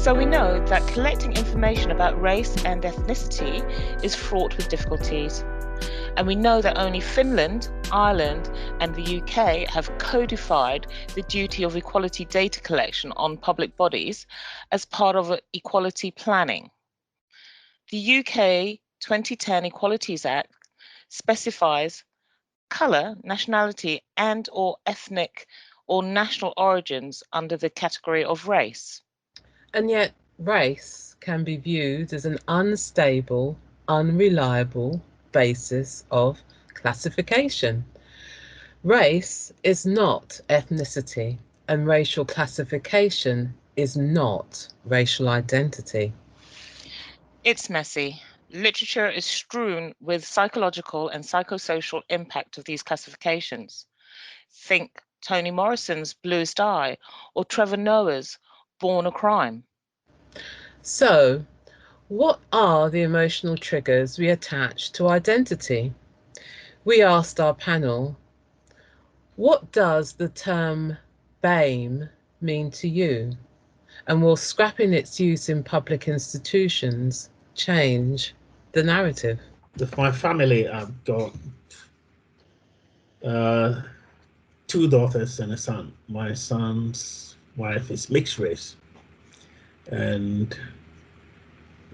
So we know that collecting information about race and ethnicity is fraught with difficulties. And we know that only Finland, Ireland, and the UK have codified the duty of equality data collection on public bodies as part of equality planning. The UK 2010 Equalities Act specifies colour, nationality, and/or ethnic or national origins under the category of race. And yet, race can be viewed as an unstable, unreliable basis of classification. Race is not ethnicity, and racial classification is not racial identity. It's messy. Literature is strewn with psychological and psychosocial impact of these classifications. Think Toni Morrison's Bluest Eye or Trevor Noah's Born a Crime. So, what are the emotional triggers we attach to identity? We asked our panel, what does the term BAME mean to you? And will scrapping its use in public institutions change the narrative? With my family, I've got two daughters and a son. My son's wife is mixed race. And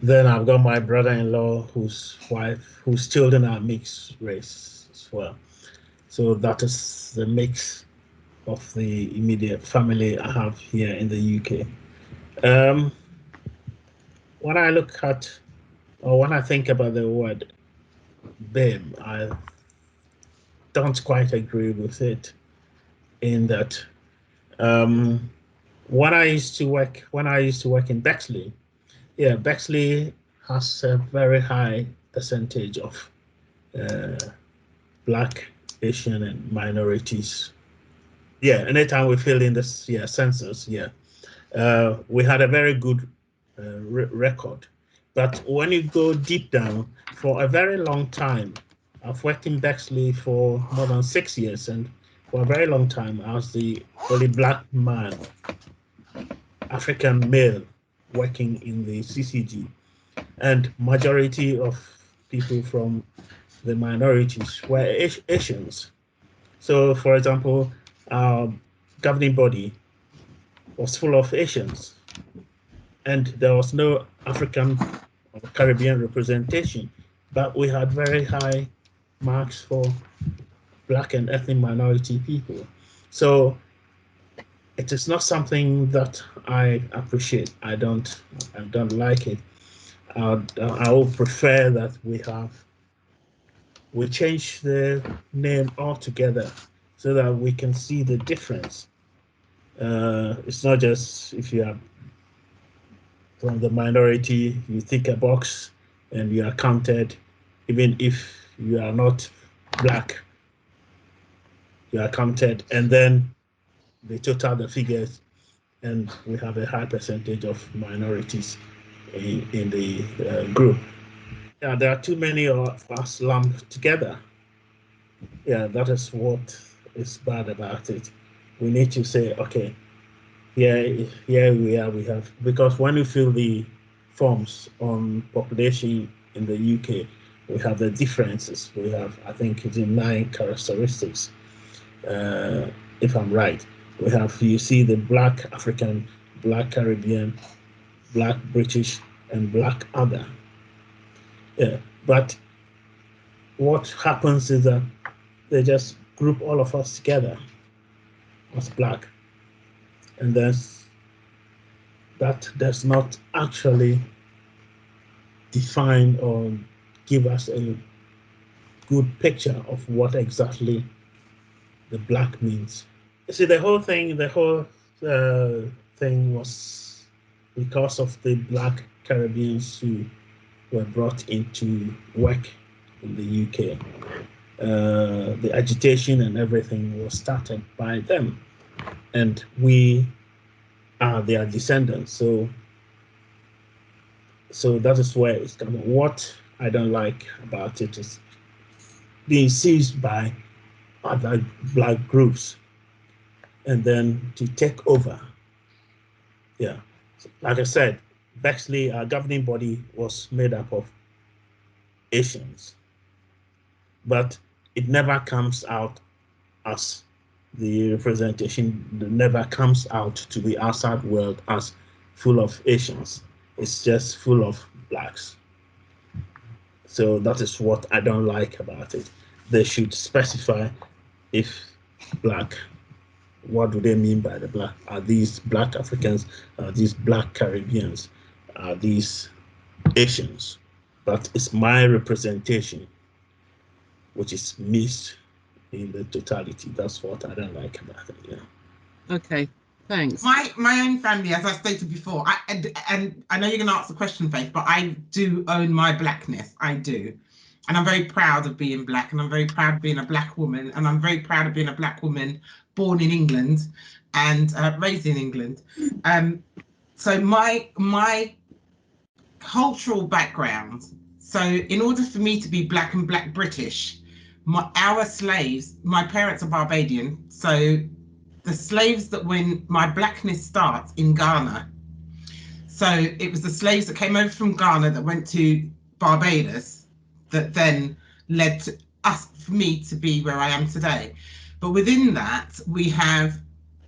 then I've got my brother-in-law whose children are mixed race as well. So that is the mix of the immediate family I have here in the UK. When I look at, or when I think about the word BAME, I don't quite agree with it in that when I used to work in Bexley, Bexley has a very high percentage of Black, Asian, and minorities. Anytime we fill in this census, we had a very good record. But when you go deep down, for a very long time, I've worked in Bexley for more than 6 years, and for a very long time, I was the only Black man, African male, working in the CCG, and majority of people from the minorities were Asians. So, for example, our governing body was full of Asians, and there was no African or Caribbean representation, but we had very high marks for Black and ethnic minority people. So it is not something that I appreciate. I don't like it. I would prefer that we change the name altogether so that we can see the difference. It's not just if you are from the minority, you tick a box and you are counted, even if you are not Black, you are counted, and then they total the figures, and we have a high percentage of minorities in the group. There are too many of us lumped together. That is what is bad about it. We need to say, okay, here we are. We have, because when you fill the forms on population in the UK, we have the differences. We have, I think it's in 9 characteristics, if I'm right. We have, you see the Black African, Black Caribbean, Black British, and Black other. But what happens is that they just group all of us together as Black, and that does not actually define or give us a good picture of what exactly the Black means. You see, the whole thing was because of the Black Caribbeans who were brought into work in the UK. The agitation and everything was started by them, and we are their descendants. So that is where it's coming. What I don't like about it is being seized by other Black groups and then to take over. Like I said, Bexley, our governing body, was made up of Asians, but it never comes out as the representation never comes out to the outside world as full of Asians. It's just full of blacks. So that is what I don't like about it. They should specify if black, what do they mean by the black? Are these black Africans? Are these black Caribbeans? Are these Asians? But it's my representation which is missed in the totality. That's what I don't like about it. Yeah. Okay, thanks. My own family, as I stated before, and I know you're going to ask the question, Faith, but I do own my blackness. I do. And I'm very proud of being black, and I'm very proud of being a black woman, and I'm very proud of being a black woman born in England and raised in England. So my cultural background. So in order for me to be black and black British, our slaves, my parents are Barbadian, so the slaves that when my blackness starts in Ghana. So it was the slaves that came over from Ghana that went to Barbados that then led to us, for me to be where I am today. But within that, we have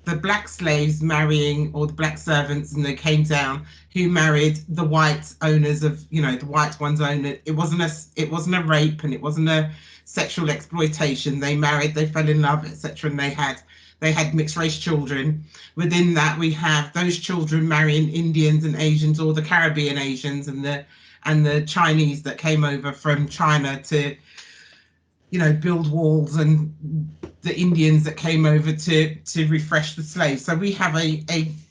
the black slaves marrying, or the black servants, and they came down, who married the white owners of, the white ones own it. It wasn't a rape, and it wasn't a sexual exploitation. They married, they fell in love, etc., and they had mixed race children. Within that, we have those children marrying Indians and Asians, or the Caribbean Asians, and the Chinese that came over from China to, build walls, and the Indians that came over to refresh the slaves. So we have a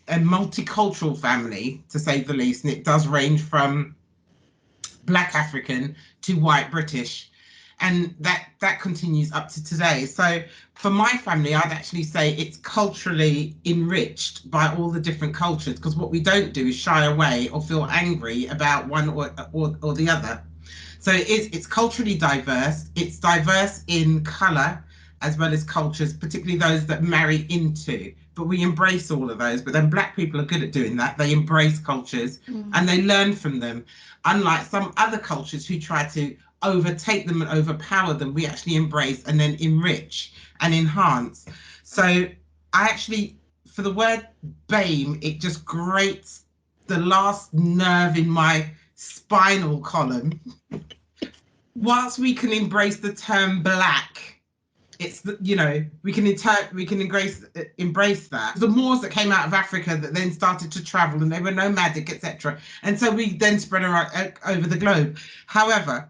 multicultural family, to say the least, and it does range from black African to white British. And that continues up to today. So for my family, I'd actually say it's culturally enriched by all the different cultures, because what we don't do is shy away or feel angry about one or the other. So it's culturally diverse. It's diverse in colour as well as cultures, particularly those that marry into. But we embrace all of those. But then black people are good at doing that. They embrace cultures and they learn from them. Unlike some other cultures who try to overtake them and overpower them, we actually embrace and then enrich and enhance. So I actually, for the word BAME, it just grates the last nerve in my spinal column. Whilst we can embrace the term black, it's we can embrace that. The Moors that came out of Africa that then started to travel, and they were nomadic, etc. And so we then spread over the globe. However,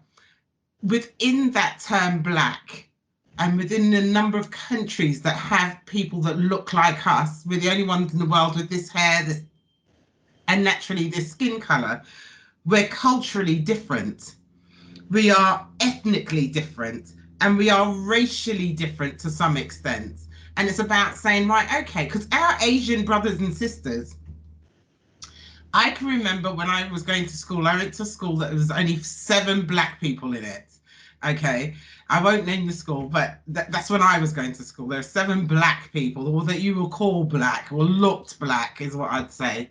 within that term black, and within the number of countries that have people that look like us, we're the only ones in the world with this hair, and naturally this skin color. We're culturally different. We are ethnically different, and we are racially different to some extent. And it's about saying, right, okay, because our Asian brothers and sisters, I can remember when I was going to school, I went to school that there was only 7 black people in it. Okay, I won't name the school, but that's when I was going to school. There are 7 black people, or that you will call black, or looked black, is what I'd say.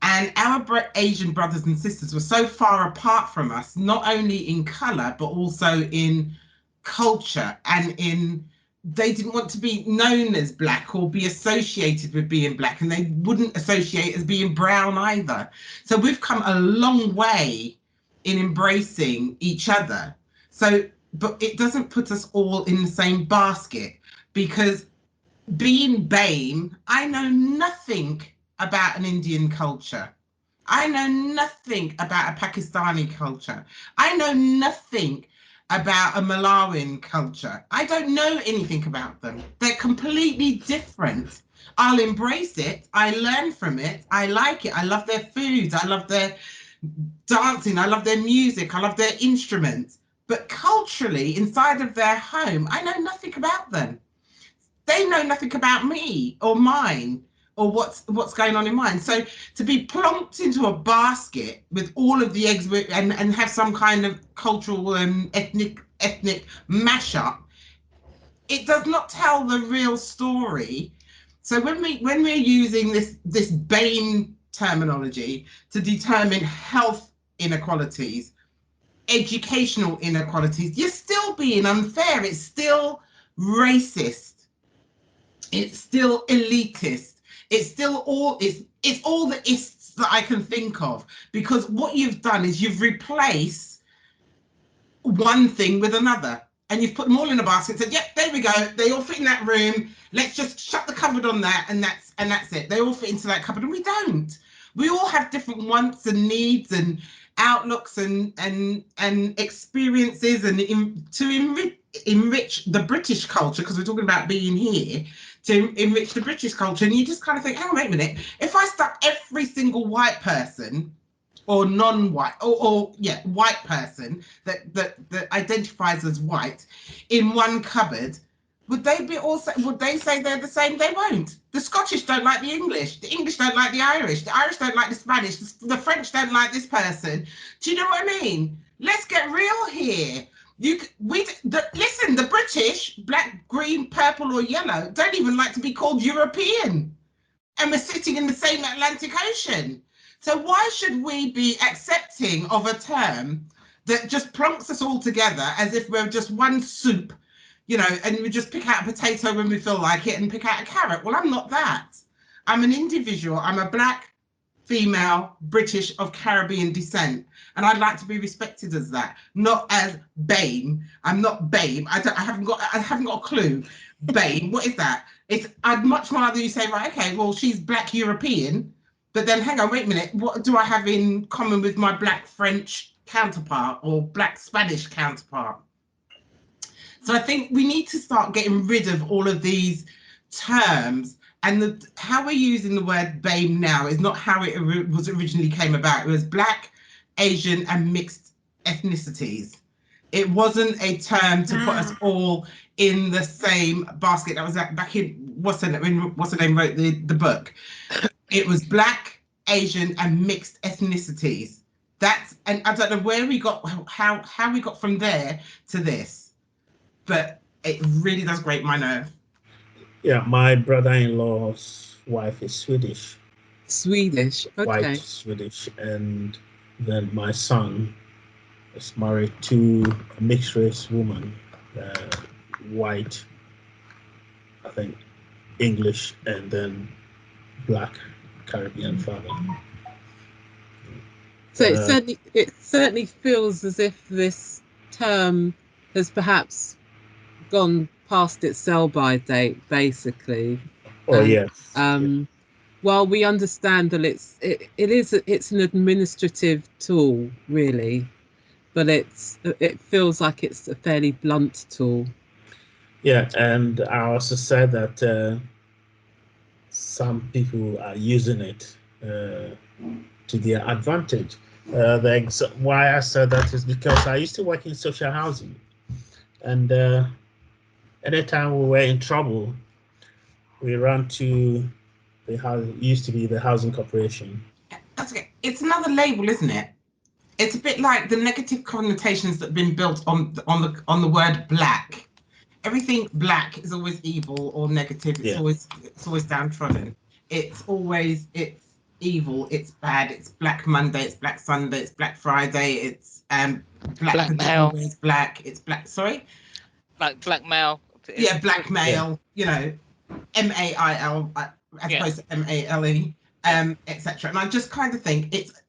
And our Asian brothers and sisters were so far apart from us, not only in colour, but also in culture, and they didn't want to be known as black or be associated with being black, and they wouldn't associate as being brown either. So we've come a long way in embracing each other. So, but it doesn't put us all in the same basket, because being BAME, I know nothing about an Indian culture. I know nothing about a Pakistani culture. I know nothing about a Malawian culture. I don't know anything about them. They're completely different. I'll embrace it. I learn from it. I like it. I love their foods. I love their dancing. I love their music. I love their instruments. But culturally, inside of their home, I know nothing about them. They know nothing about me or mine, or what's going on in mine. So to be plonked into a basket with all of the eggs and have some kind of cultural ethnic mashup, it does not tell the real story. So when we're using this BAME terminology to determine health inequalities, educational inequalities, you're still being unfair. It's still racist. It's still elitist. It's still all, it's all the ists that I can think of, because what you've done is you've replaced one thing with another, and you've put them all in a basket and said, yep, there we go, they all fit in that room, let's just shut the cupboard on that, and that's it. They all fit into that cupboard. And we don't. We all have different wants and needs and outlooks and experiences, and to enrich the British culture, because we're talking about being here, to enrich the British culture. And you just kind of think, hang on, wait a minute, if I stuck every single white person or non-white, or yeah, white person that identifies as white in one cupboard, would they say they're the same? They won't. The Scottish don't like the English don't like the Irish don't like the Spanish, the French don't like this person. Do you know what I mean? Let's get real here. Listen, the British, black, green, purple or yellow, don't even like to be called European, and we're sitting in the same Atlantic Ocean. So why should we be accepting of a term that just plonks us all together as if we're just one soup, you know, and we just pick out a potato when we feel like it and pick out a carrot? Well, I'm not that. I'm an individual. I'm a black, female, British of Caribbean descent, and I'd like to be respected as that, not as BAME. I'm not BAME. I haven't got a clue. BAME, what is that? I'd much rather you say, right, okay, well, she's black European, but then hang on, wait a minute, what do I have in common with my black French counterpart or black Spanish counterpart? So I think we need to start getting rid of all of these terms, and how we're using the word BAME now is not how it was originally came about. It was black, Asian and mixed ethnicities. It wasn't a term to put us all in the same basket. That was back in, what's her name wrote the book. It was black, Asian and mixed ethnicities. And I don't know where we got, how we got from there to this, but it really does grate my nerve. Yeah, my brother-in-law's wife is Swedish. Swedish, okay. White Swedish, and then my son is married to a mixed race woman, white, I think, English, and then black Caribbean father. So it certainly feels as if this term has perhaps gone past its sell-by date, basically. Oh, yes. While we understand that it's an administrative tool, really, but it feels like it's a fairly blunt tool. Yeah, and I also said that some people are using it to their advantage. Why I said that is because I used to work in social housing, and anytime we were in trouble, we ran to used to be the housing corporation. That's okay. It's another label, isn't it? It's a bit like the negative connotations that have been built on the word black. Everything black is always evil or negative. It's always downtrodden. It's evil. It's bad. It's Black Monday. It's Black Sunday. It's Black Friday. It's blackmail. It's black. It's black. Sorry. Blackmail. Yeah, blackmail. Yeah. You know, MAIL as opposed to MALE, etc. And I just kind of think it's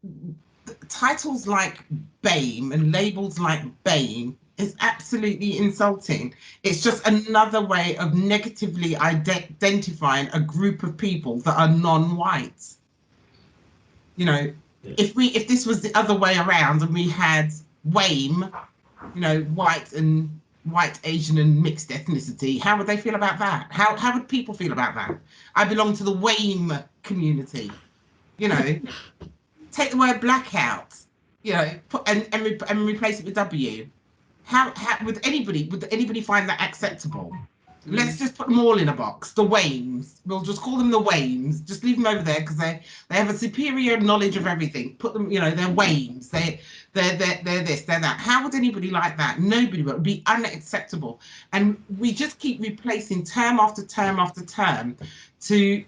titles like BAME and labels like BAME is absolutely insulting. It's just another way of negatively identifying a group of people that are non-white. You know, if this was the other way around and we had WAME, you know, white, Asian and mixed ethnicity, how would they feel about that? How would people feel about that? I belong to the WAME community. You know, take the word black out, you know, and replace it with W. How would anybody find that acceptable? Let's just put them all in a box. The WAMEs. We'll just call them the WAMEs. Just leave them over there because they have a superior knowledge of everything. Put them, you know, they're WAMEs. They're this, they're that. How would anybody like that? Nobody would. It would be unacceptable. And we just keep replacing term after term after term to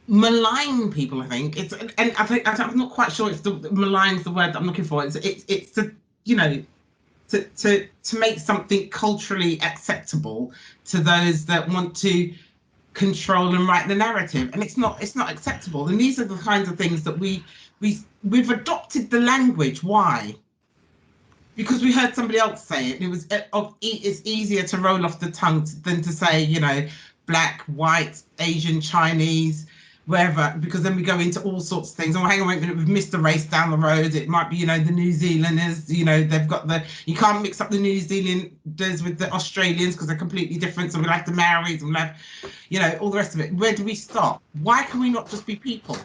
malign people. I think it's, and I'm not quite sure if the malign's the word that I'm looking for. It's to, you know, to make something culturally acceptable to those that want to control and write the narrative, and it's not acceptable. And these are the kinds of things that we've adopted the language. Why? Because we heard somebody else say it. It's easier to roll off the tongue than to say, you know, black, white, Asian, Chinese, wherever, because then we go into all sorts of things. Oh, hang on, wait a minute, we've missed the race down the road. It might be, you know, the New Zealanders, you know, they've got you can't mix up the New Zealanders with the Australians because they're completely different. So we'll have the Maoris and we'll have, you know, all the rest of it. Where do we stop? Why can we not just be people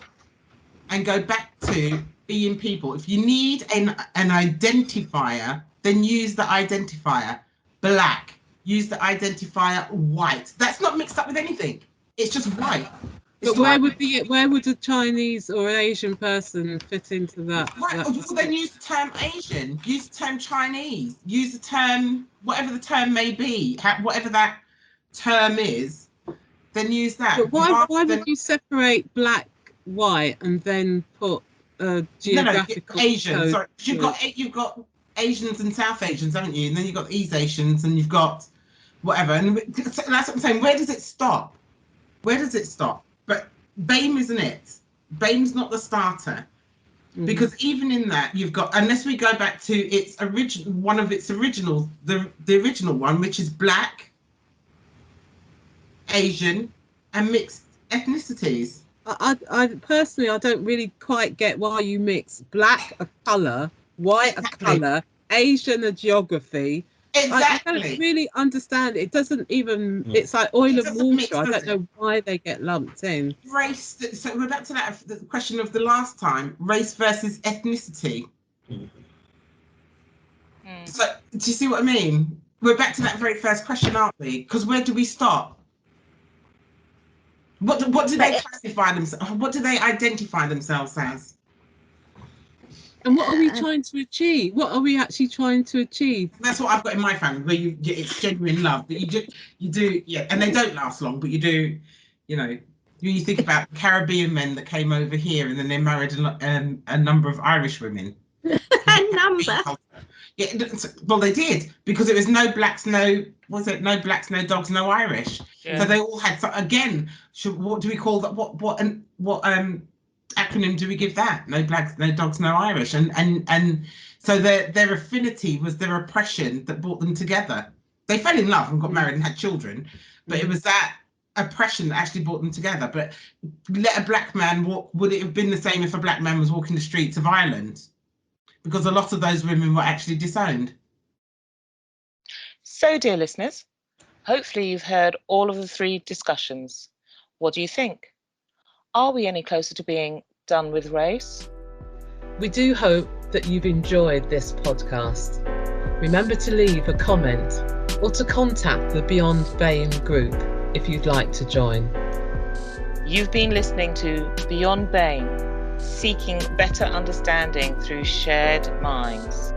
and go back to being people? If you need an identifier, then use the identifier black, use the identifier white. That's not mixed up with anything. It's just white. But where would a Chinese or an Asian person fit into that? Right, well, then use the term Asian, use the term Chinese, use the term, whatever the term may be, whatever that term is, then use that. But why would you separate black, white, and then put a geographical Asian? code? Sorry, you've got Asians and South Asians, haven't you? And then you've got East Asians, and you've got whatever. And that's what I'm saying. Where does it stop? Where does it stop? But BAME isn't it? BAME's not the starter, because even in that you've got, unless we go back to its one of its originals, the original one, which is black, Asian, and mixed ethnicities. I personally, I don't really quite get why you mix black, a colour, white, a colour, Asian, a geography. Exactly. I don't really understand. It doesn't even, it's like oil and water. I don't know why they get lumped in. Race, so we're back to that, the question of the last time, race versus ethnicity. So do you see what I mean? We're back to that very first question, aren't we? Because where do we stop? What do they classify themselves? What do they identify themselves as? And what are we trying to achieve? What are we actually trying to achieve? That's what I've got in my family, where it's genuine love. But you do, yeah, and they don't last long. But you do, you know, you think about Caribbean men that came over here, and then they married a number of Irish women. A number. Yeah, well, they did, because it was no blacks, no blacks, no dogs, no Irish. Yeah. So they all had. So again, what do we call that? What acronym do we give that? No blacks, no dogs, no Irish. And so their affinity was their oppression that brought them together. They fell in love and got married and had children, but it was that oppression that actually brought them together. But let a black man walk, would it have been the same if a black man was walking the streets of Ireland? Because a lot of those women were actually disowned. So, dear listeners, hopefully you've heard all of the three discussions. What do you think? Are we any closer to being done with race? We do hope that you've enjoyed this podcast. Remember to leave a comment or to contact the Beyond BAME group if you'd like to join. You've been listening to Beyond BAME, seeking better understanding through shared minds.